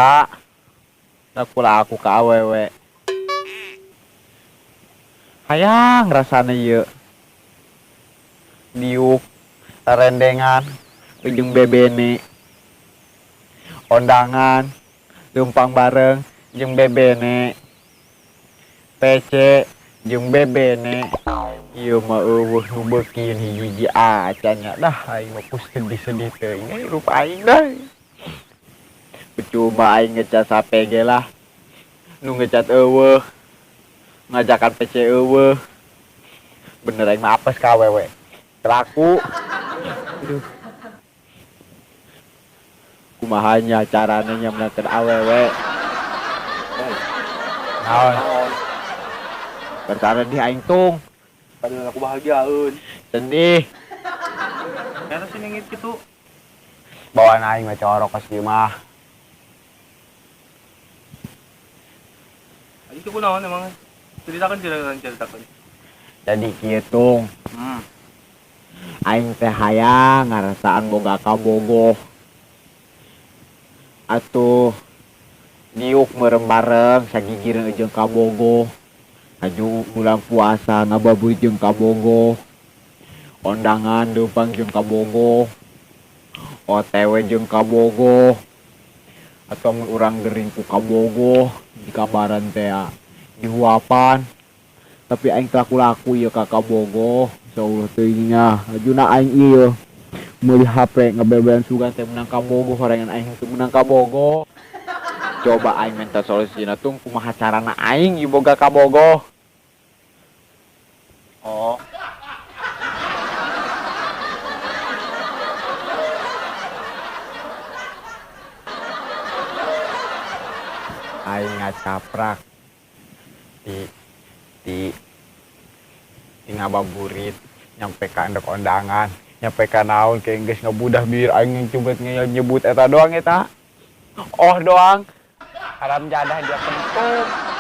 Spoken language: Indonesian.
Eta aku ka awewe. Hayang rasana ieu. Diuk, rendengan, ujung bebene. Ondangan, tumpang bareng, jeung bebene. PC, jeung bebene. Ieu mah eueuh nu beukin hiji acanya. Dah aing mah pus sedih-sedih teuing rupa aing dah. Percuma aing ngecat HP ge lah. Nu ngecat eueuh. Ngajakan PC eueuh. Bener aing mah apes ka awewe. Kelaku. Aduh. Kumahanya caranya nyamnakeun awewe. Naon? Perkara di aing tung. Padahal aku bahagiaeun. Sedih. Karena sih ningit gitu. Bawaan aing mah corok ka si mah. Itu kunaon emang? Ceritakan. Jadi kieu tung. Aing teh hayang ngarasaan boga kabogoh. Atuh diuk meureum bareng sagigireun jeung kabogoh. Aju bulan puasa ngababuy jeung kabogoh. Ondangan dumpang jeung kabogoh. OTW jeung kabogoh. Atau mun urang gering ku kabogoh di kabaran teh dihuapan. Tapi aing laku-laku ieu ka kabogoh. Insyaallah teuingnya ajuna aing ieu meuli HP ngabebean sugan teh menang kabogoh horengan aing teu menang kabogoh. Coba aing minta solusina tung kumaha carana aing ieu boga kabogoh. Oh. Aing ngacaprak di ngababurit nyampe ka endek ondangan nyampe ka naon kayak geus ngabudah bibir aing cubet nyebut eta doang eta. Oh doang. Haram jadah dia pentung.